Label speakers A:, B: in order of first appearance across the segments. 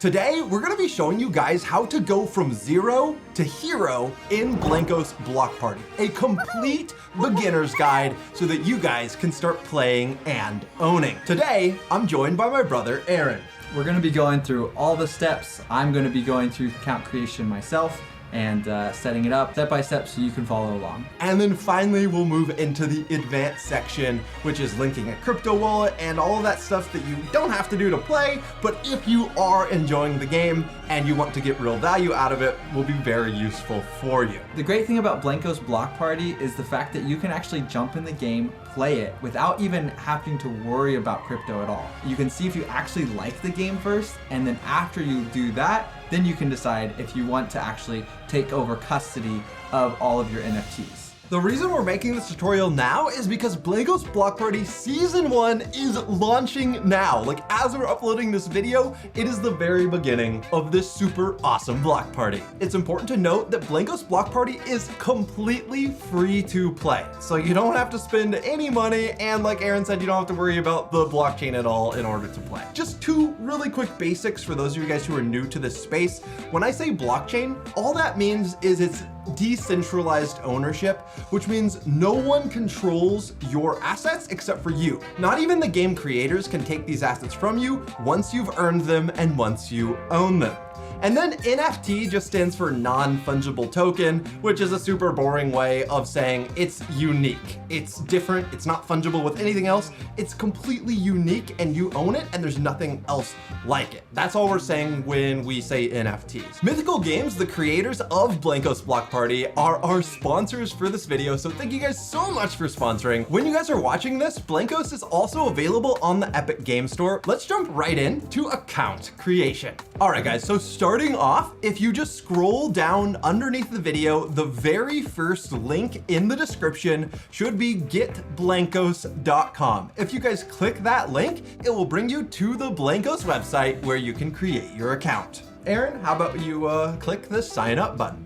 A: Today, we're gonna be showing you guys how to go from zero to hero in Blankos Block Party, a complete beginner's guide so that you guys can start playing and owning. Today, I'm joined by my brother, Aaron.
B: We're gonna be going through all the steps. I'm gonna be going through account creation myself and setting it up step by step so you can follow along.
A: And then finally, we'll move into the advanced section, which is linking a crypto wallet and all of that stuff that you don't have to do to play, but if you are enjoying the game and you want to get real value out of it, will be very useful for you.
B: The great thing about Blankos Block Party is the fact that you can actually jump in the game, play it, without even having to worry about crypto at all. You can see if you actually like the game first, and then after you do that, then you can decide if you want to actually take over custody of all of your NFTs.
A: The reason we're making this tutorial now is because Blankos Block Party Season 1 is launching now. Like, as we're uploading this video, it is the very beginning of this super awesome block party. It's important to note that Blankos Block Party is completely free to play. So you don't have to spend any money, and like Aaron said, you don't have to worry about the blockchain at all in order to play. Just two really quick basics for those of you guys who are new to this space. When I say blockchain, all that means is it's decentralized ownership, which means no one controls your assets except for you. Not even the game creators can take these assets from you once you've earned them and once you own them. And then NFT just stands for non-fungible token, which is a super boring way of saying it's unique. It's different, it's not fungible with anything else. It's completely unique and you own it and there's nothing else like it. That's all we're saying when we say NFTs. Mythical Games, the creators of Blankos Block Party, are our sponsors for this video, so thank you guys so much for sponsoring. When you guys are watching this, Blankos is also available on the Epic Game Store. Let's jump right in to account creation. All right, guys, so starting off, if you just scroll down underneath the video, the very first link in the description should be getblankos.com. If you guys click that link, it will bring you to the Blankos website where you can create your account. Aaron, how about you click the sign up button?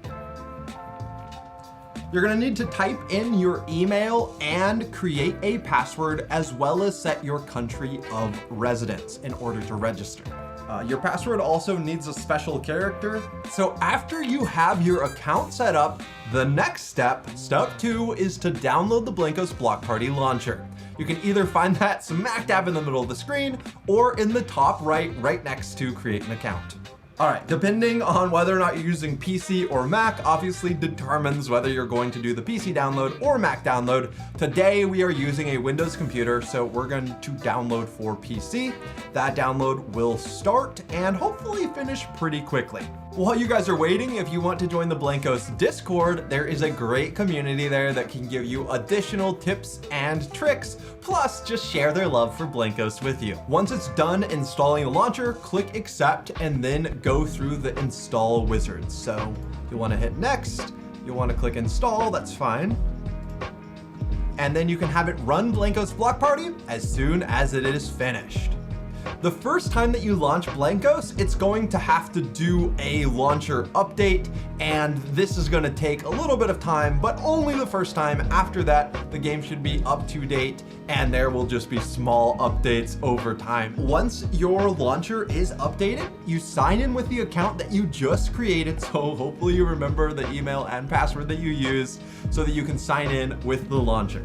A: You're gonna need to type in your email and create a password, as well as set your country of residence in order to register. Your password also needs a special character. So after you have your account set up, the next step 2, is to download the Blankos Block Party launcher. You can either find that smack dab in the middle of the screen or in the top right next to create an account. All right, depending on whether or not you're using PC or Mac, obviously determines whether you're going to do the PC download or Mac download. Today, we are using a Windows computer, so we're going to download for PC. That download will start and hopefully finish pretty quickly. While you guys are waiting, if you want to join the Blankos Discord, there is a great community there that can give you additional tips and tricks, plus just share their love for Blankos with you. Once it's done installing the launcher, click accept and then go through the install wizards. So you'll want to hit next, you'll want to click install, that's fine. And then you can have it run Blankos Block Party as soon as it is finished. The first time that you launch Blankos, it's going to have to do a launcher update, and this is going to take a little bit of time, but only the first time. After that, the game should be up to date, and there will just be small updates over time. Once your launcher is updated, you sign in with the account that you just created, so hopefully you remember the email and password that you use so that you can sign in with the launcher.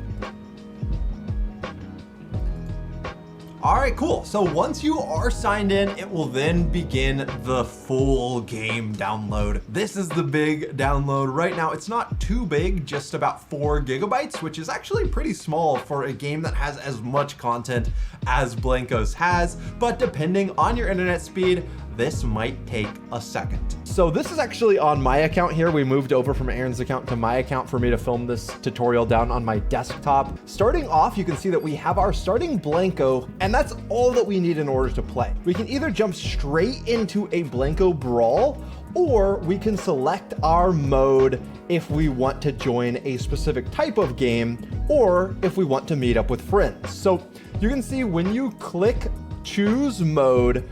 A: All right, cool. So once you are signed in, it will then begin the full game download. This is the big download. Right now, it's not too big, just about 4 gigabytes, which is actually pretty small for a game that has as much content as Blankos has, but depending on your internet speed, this might take a second. So this is actually on my account here. We moved over from Aaron's account to my account for me to film this tutorial down on my desktop. Starting off, you can see that we have our starting Blanko, and that's all that we need in order to play. We can either jump straight into a Blanko brawl, or we can select our mode if we want to join a specific type of game, or if we want to meet up with friends. So you can see when you click choose mode,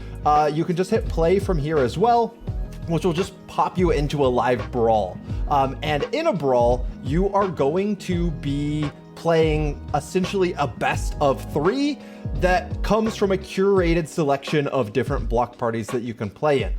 A: you can just hit play from here as well, which will just pop you into a live brawl. And in a brawl, you are going to be playing essentially a best of 3 that comes from a curated selection of different block parties that you can play in.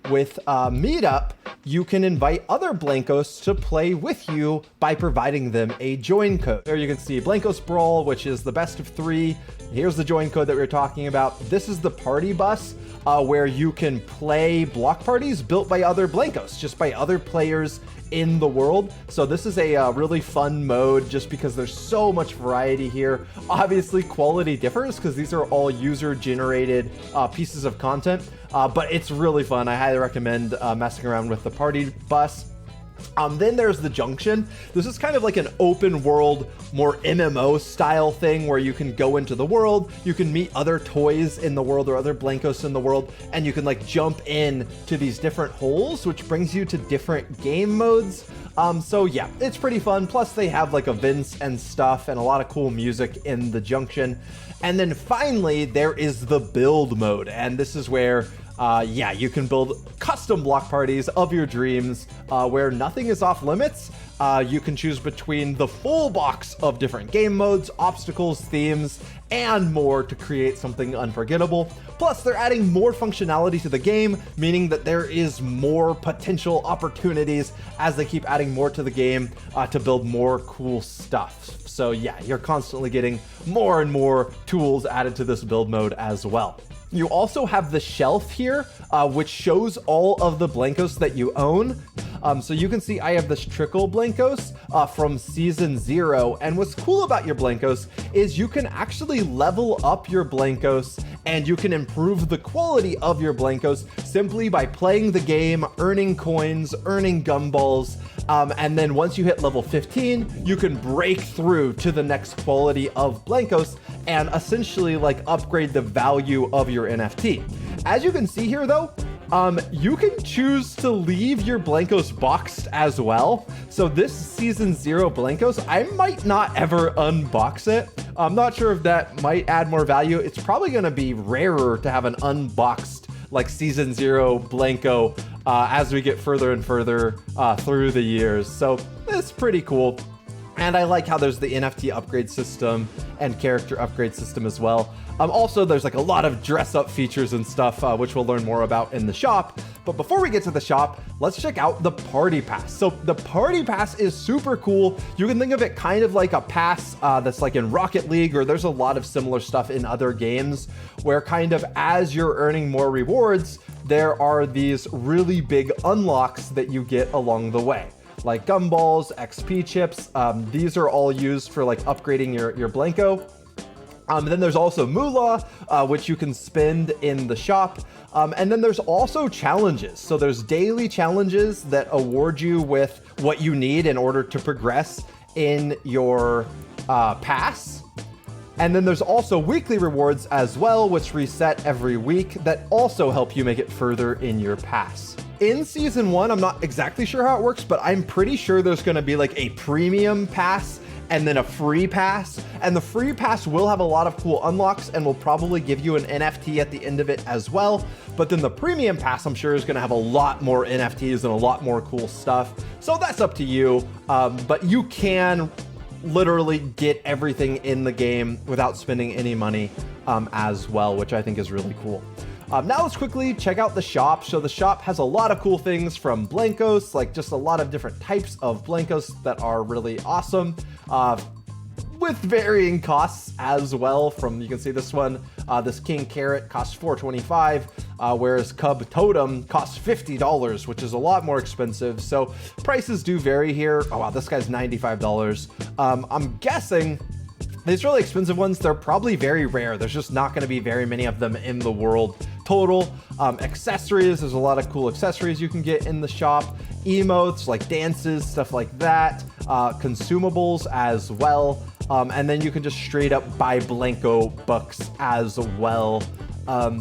A: With Meetup, you can invite other Blankos to play with you by providing them a join code. There you can see Blankos Brawl, which is the best of 3. Here's the join code that we were talking about. This is the party bus where you can play block parties built by other Blankos, just by other players in the world. So this is a really fun mode just because there's so much variety here. Obviously quality differs because these are all user generated pieces of content, but it's really fun. I highly recommend messing around with the party bus. Then there's the Junction. This is kind of like an open world, more MMO style thing where you can go into the world, you can meet other toys in the world or other Blankos in the world, and you can like jump in to these different holes, which brings you to different game modes. So yeah, it's pretty fun. Plus they have like events and stuff and a lot of cool music in the Junction. And then finally, there is the build mode. And this is where yeah, you can build custom block parties of your dreams where nothing is off limits. You can choose between the full box of different game modes, obstacles, themes, and more to create something unforgettable. Plus, they're adding more functionality to the game, meaning that there is more potential opportunities as they keep adding more to the game to build more cool stuff. So yeah, you're constantly getting more and more tools added to this build mode as well. You also have the shelf here, which shows all of the Blankos that you own. So you can see I have this Trickle Blankos from Season 0. And what's cool about your Blankos is you can actually level up your Blankos and you can improve the quality of your Blankos simply by playing the game, earning coins, earning gumballs. And then once you hit level 15, you can break through to the next quality of Blankos and essentially like upgrade the value of your NFT. As you can see here though, you can choose to leave your Blankos boxed as well. So this Season 0 Blankos, I might not ever unbox it. I'm not sure if that might add more value. It's probably gonna be rarer to have an unboxed like Season 0 Blanko as we get further and further through the years. So it's pretty cool. And I like how there's the NFT upgrade system and character upgrade system as well. Also, there's like a lot of dress up features and stuff, which we'll learn more about in the shop. But before we get to the shop, let's check out the Party Pass. So the Party Pass is super cool. You can think of it kind of like a pass that's like in Rocket League, or there's a lot of similar stuff in other games where kind of as you're earning more rewards, there are these really big unlocks that you get along the way, like gumballs, XP chips. These are all used for like upgrading your Blanko. Then there's also Moolah, which you can spend in the shop. And then there's also challenges. So there's daily challenges that award you with what you need in order to progress in your pass. And then there's also weekly rewards as well, which reset every week that also help you make it further in your pass. In Season 1, I'm not exactly sure how it works, but I'm pretty sure there's gonna be like a premium pass and then a free pass. And the free pass will have a lot of cool unlocks and will probably give you an NFT at the end of it as well. But then the premium pass, I'm sure, is gonna have a lot more NFTs and a lot more cool stuff. So that's up to you, but you can literally get everything in the game without spending any money as well, which I think is really cool. Now let's quickly check out the shop. So the shop has a lot of cool things from Blankos, like just a lot of different types of Blankos that are really awesome, with varying costs as well. From, you can see this one, this King Carrot costs $4.25, whereas Cub Totem costs $50, which is a lot more expensive. So prices do vary here. Oh wow, this guy's $95. I'm guessing these really expensive ones, they're probably very rare. There's just not going to be very many of them in the world total. Accessories, there's a lot of cool accessories you can get in the shop. Emotes, like dances, stuff like that. Consumables as well. And then you can just straight up buy Blanko books as well.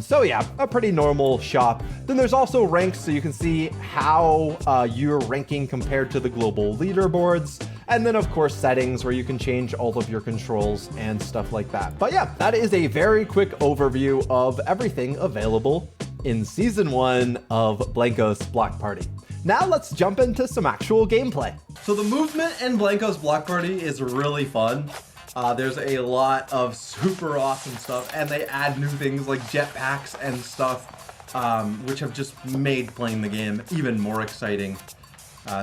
A: So yeah, a pretty normal shop. Then there's also ranks, so you can see how you're ranking compared to the global leaderboards. And then of course settings where you can change all of your controls and stuff like that. But yeah, that is a very quick overview of everything available in Season 1 of Blankos Block Party. Now let's jump into some actual gameplay. So the movement in Blankos Block Party is really fun. There's a lot of super awesome stuff, and they add new things like jetpacks and stuff, which have just made playing the game even more exciting.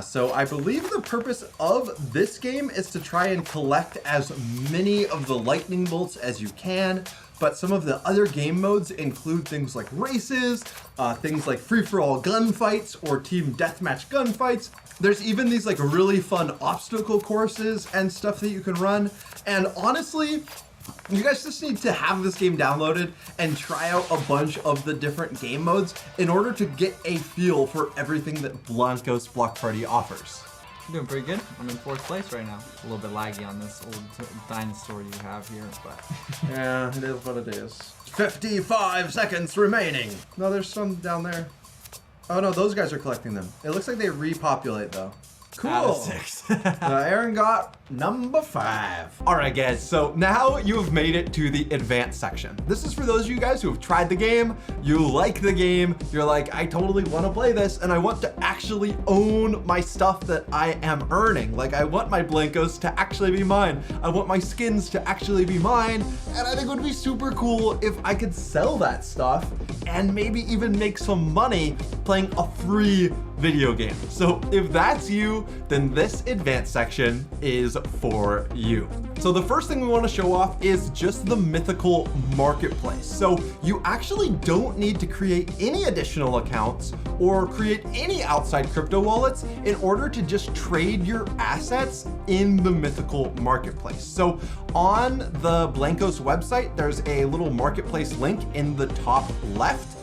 A: So I believe the purpose of this game is to try and collect as many of the lightning bolts as you can, but some of the other game modes include things like races, things like free-for-all gunfights or team deathmatch gunfights. There's even these like really fun obstacle courses and stuff that you can run. And honestly, you guys just need to have this game downloaded and try out a bunch of the different game modes in order to get a feel for everything that Blankos Block Party offers.
B: I'm doing pretty good. I'm in 4th place right now. A little bit laggy on this old dinosaur you have here, but...
A: Yeah, it is what it is. 55 seconds remaining. No, there's some down there. Oh no, those guys are collecting them. It looks like they repopulate though. Cool.
B: Out of 6.
A: Aaron got number 5. All right, guys. So now you have made it to the advanced section. This is for those of you guys who have tried the game, you like the game, you're like, I totally want to play this, and I want to actually own my stuff that I am earning. Like, I want my Blankos to actually be mine. I want my skins to actually be mine, and I think it would be super cool if I could sell that stuff and maybe even make some money playing a free video game. So if that's you, then this advanced section is for you. So the first thing we want to show off is just the Mythical marketplace. So you actually don't need to create any additional accounts or create any outside crypto wallets in order to just trade your assets in the Mythical marketplace. So on the Blankos website, there's a little marketplace link in the top left.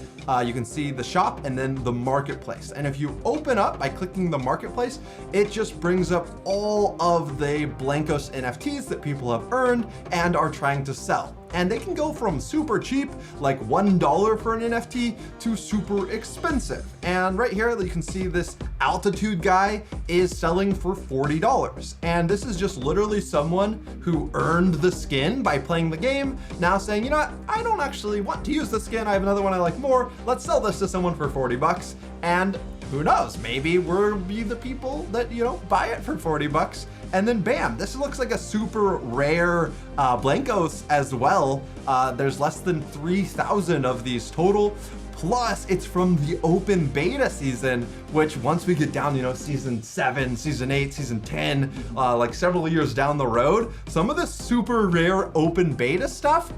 A: You can see the shop and then the marketplace. And if you open up by clicking the marketplace, it just brings up all of the Blankos NFTs that people have earned and are trying to sell. And they can go from super cheap, like $1 for an NFT, to super expensive. And right here, you can see this altitude guy is selling for $40. And this is just literally someone who earned the skin by playing the game, now saying, you know what, I don't actually want to use the skin, I have another one I like more, let's sell this to someone for 40 bucks. And who knows, maybe we'll be the people that, you know, buy it for 40 bucks. And then bam, this looks like a super rare Blankos as well. There's less than 3,000 of these total. Plus, it's from the open beta season, which once we get down, you know, season 7, season 8, season 10, like several years down the road, some of the super rare open beta stuff,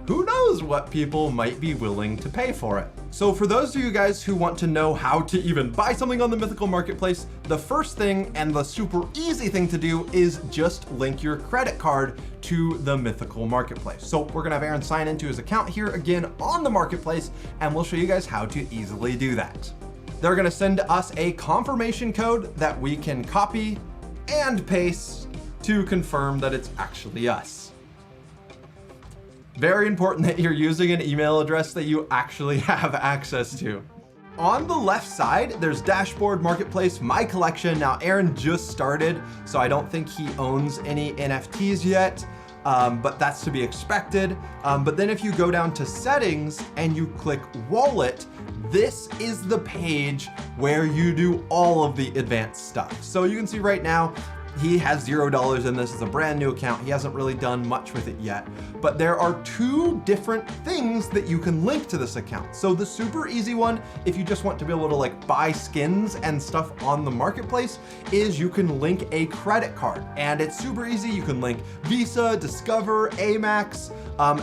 A: who knows what people might be willing to pay for it. So for those of you guys who want to know how to even buy something on the Mythical marketplace, the first thing and the super easy thing to do is just link your credit card to the Mythical marketplace. So we're gonna have Aaron sign into his account here again on the marketplace, and we'll show you guys how to easily do that. They're gonna send us a confirmation code that we can copy and paste to confirm that it's actually us. Very important that you're using an email address that you actually have access to. On the left side, there's dashboard, marketplace, my collection. Now Aaron just started, so I don't think he owns any NFTs yet, but that's to be expected. But then if you go down to settings and you click wallet, this is the page where you do all of the advanced stuff. So you can see right now, he has $0 in this. It's a brand new account. He hasn't really done much with it yet, but there are 2 different things that you can link to this account. So the super easy one, if you just want to be able to like buy skins and stuff on the marketplace, is you can link a credit card, and it's super easy. You can link Visa, Discover, Amex,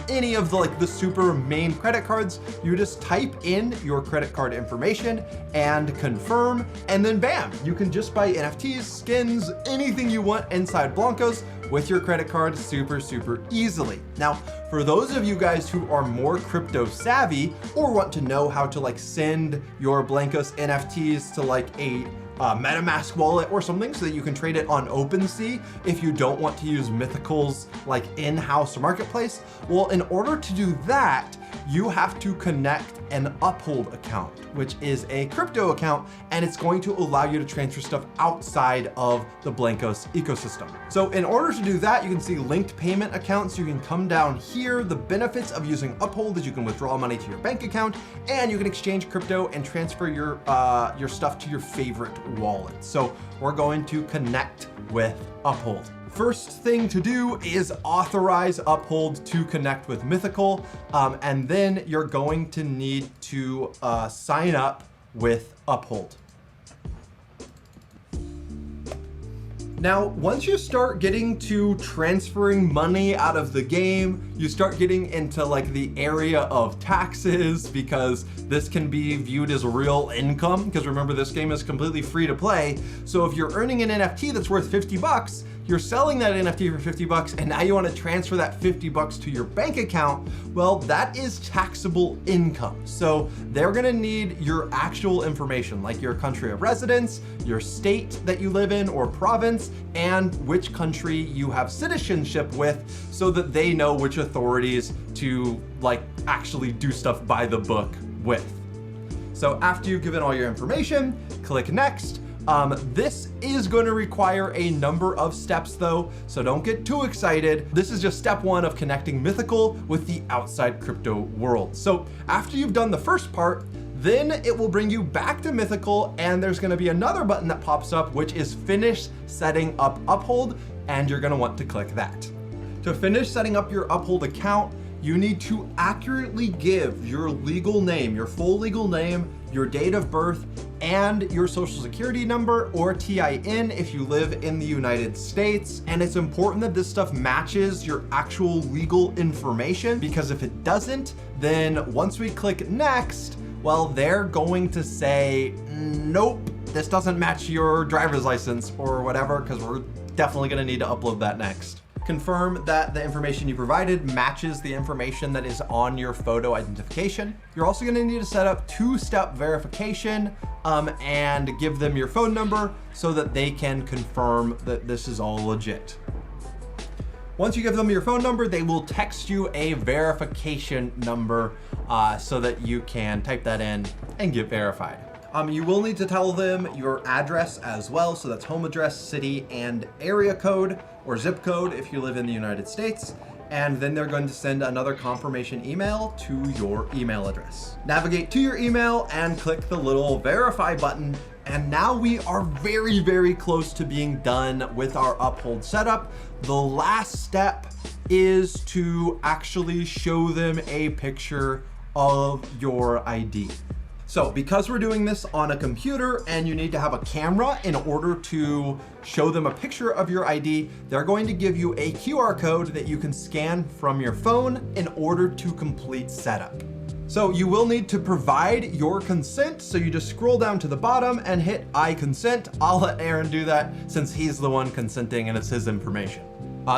A: any of the super main credit cards. You just type in your credit card information and confirm, and then bam, you can just buy NFTs, skins, anything you want inside Blankos with your credit card super easily. Now, for those of you guys who are more crypto savvy or want to know how to like send your Blankos NFTs to like a MetaMask wallet or something so that you can trade it on OpenSea if you don't want to use Mythical's like in-house marketplace, well, in order to do that, you have to connect an Uphold account, which is a crypto account, and it's going to allow you to transfer stuff outside of the Blankos ecosystem. So in order to do that, you can see linked payment accounts. You can come down here. The benefits of using Uphold is you can withdraw money to your bank account, and you can exchange crypto and transfer your stuff to your favorite wallet. So we're going to connect with Uphold. First thing to do is authorize Uphold to connect with Mythical, and then you're going to need to sign up with Uphold. Now, once you start getting to transferring money out of the game, you start getting into like the area of taxes, because this can be viewed as real income, because remember, this game is completely free to play. So if you're earning an NFT that's worth 50 bucks, you're selling that NFT for 50 bucks, and now you want to transfer that 50 bucks to your bank account, well, that is taxable income. So they're gonna need your actual information, like your country of residence, your state that you live in or province, and which country you have citizenship with, so that they know which authorities to like actually do stuff by the book with. So after you've given all your information, click next. This is going to require a number of steps though, so don't get too excited. This is just step one of connecting Mythical with the outside crypto world. So after you've done the first part, then it will bring you back to Mythical, and there's going to be another button that pops up, which is finish setting up Uphold, and you're going to want to click that. To finish setting up your Uphold account, you need to accurately give your legal name, your full legal name, your date of birth, and your social security number or TIN if you live in the United States. And it's important that this stuff matches your actual legal information, because if it doesn't, then once we click next, well, they're going to say, nope, this doesn't match your driver's license or whatever, because we're definitely gonna need to upload that next. Confirm that the information you provided matches the information that is on your photo identification. You're also gonna need to set up two-step verification and give them your phone number so that they can confirm that this is all legit. Once you give them your phone number, they will text you a verification number so that you can type that in and get verified. You will need to tell them your address as well. So that's home address, city, and area code or zip code if you live in the United States. And then they're going to send another confirmation email to your email address. Navigate to your email and click the little verify button. And now we are very, very close to being done with our Uphold setup. The last step is to actually show them a picture of your ID. So because we're doing this on a computer and you need to have a camera in order to show them a picture of your ID, they're going to give you a QR code that you can scan from your phone in order to complete setup. So you will need to provide your consent. So you just scroll down to the bottom and hit I consent. I'll let Aaron do that since he's the one consenting and it's his information.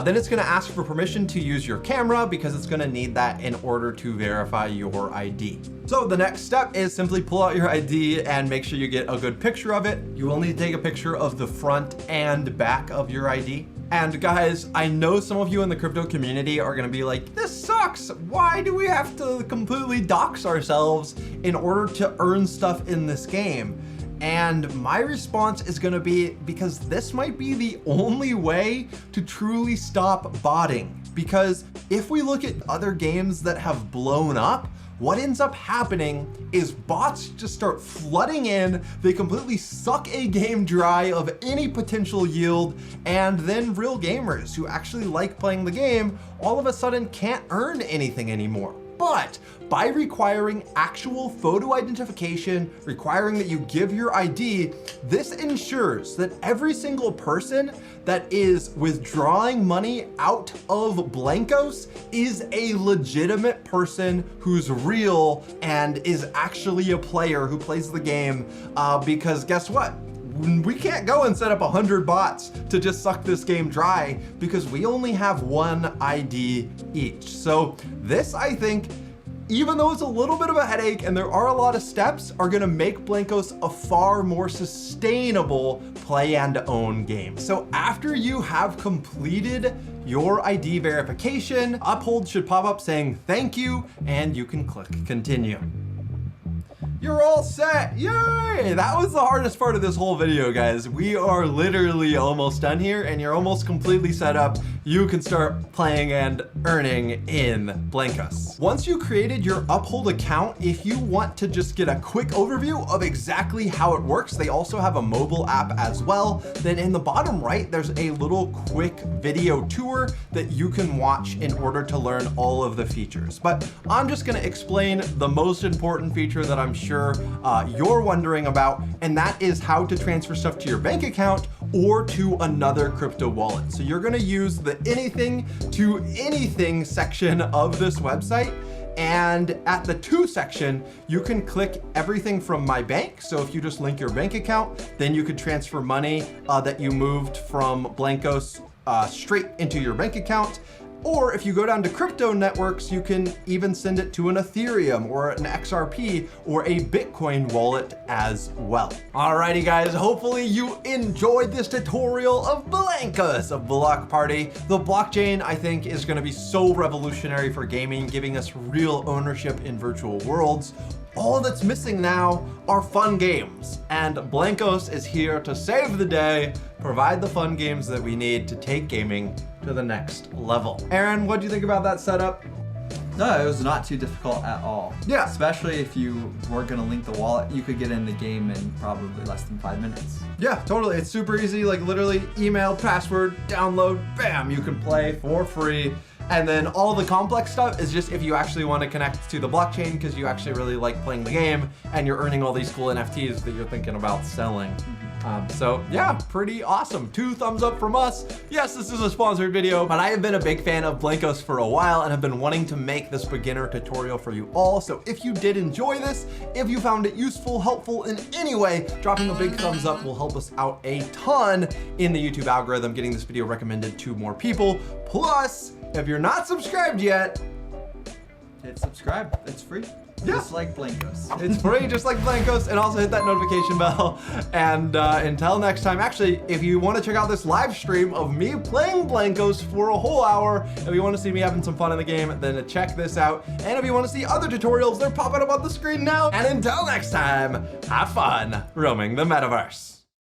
A: Then it's gonna ask for permission to use your camera because it's gonna need that in order to verify your ID. So the next step is simply pull out your ID and make sure you get a good picture of it. You will need to take a picture of the front and back of your ID. And guys, I know some of you in the crypto community are gonna be like, this sucks. Why do we have to completely dox ourselves in order to earn stuff in this game? And my response is gonna be because this might be the only way to truly stop botting. Because if we look at other games that have blown up, what ends up happening is bots just start flooding in, they completely suck a game dry of any potential yield, and then real gamers who actually like playing the game all of a sudden can't earn anything anymore. But by requiring actual photo identification, requiring that you give your ID, this ensures that every single person that is withdrawing money out of Blankos is a legitimate person who's real and is actually a player who plays the game, because guess what? We can't go and set up 100 bots to just suck this game dry because we only have one ID each. So this, I think, even though it's a little bit of a headache and there are a lot of steps, are gonna make Blankos a far more sustainable play and own game. So after you have completed your ID verification, Uphold should pop up saying thank you, and you can click continue. you're all set. Yay! That was the hardest part of this whole video, guys. We are literally almost done here, and you're almost completely set up. You can start playing and earning in Blankos. Once you created your Uphold account, if you want to just get a quick overview of exactly how it works, they also have a mobile app as well. Then in the bottom right, there's a little quick video tour that you can watch in order to learn all of the features. But I'm just gonna explain the most important feature that I'm sure you're wondering about, and that is how to transfer stuff to your bank account or to another crypto wallet. So you're gonna use the anything to anything section of this website. And at the to section, you can click everything from my bank. So if you just link your bank account, then you could transfer money that you moved from Blankos straight into your bank account. Or if you go down to crypto networks, you can even send it to an Ethereum or an XRP or a Bitcoin wallet as well. Alrighty guys, hopefully you enjoyed this tutorial of Blankos Block Party. The blockchain, I think, is gonna be so revolutionary for gaming, giving us real ownership in virtual worlds. All that's missing now are fun games, and Blankos is here to save the day, provide the fun games that we need to take gaming to the next level. Aaron, what do you think about that setup?
B: No, it was not too difficult at all.
A: Yeah.
B: Especially if you were gonna link the wallet, you could get in the game in probably less than 5 minutes.
A: Yeah, totally. It's super easy, like literally email, password, download, bam, you can play for free. And then all the complex stuff is just if you actually want to connect to the blockchain because you actually really like playing the game and you're earning all these cool NFTs that you're thinking about selling. So yeah, pretty awesome. 2 thumbs up from us. Yes, this is a sponsored video, but I have been a big fan of Blankos for a while and have been wanting to make this beginner tutorial for you all. So if you did enjoy this, if you found it useful, helpful in any way, dropping a big thumbs up will help us out a ton in the YouTube algorithm, getting this video recommended to more people. Plus, if you're not subscribed yet,
B: hit subscribe, it's free.
A: Yeah.
B: Just like Blankos.
A: It's free, just like Blankos, and also hit that notification bell. And until next time, actually, if you want to check out this live stream of me playing Blankos for a whole hour, if you want to see me having some fun in the game, then check this out. And if you want to see other tutorials, they're popping up on the screen now. And until next time, have fun roaming the metaverse.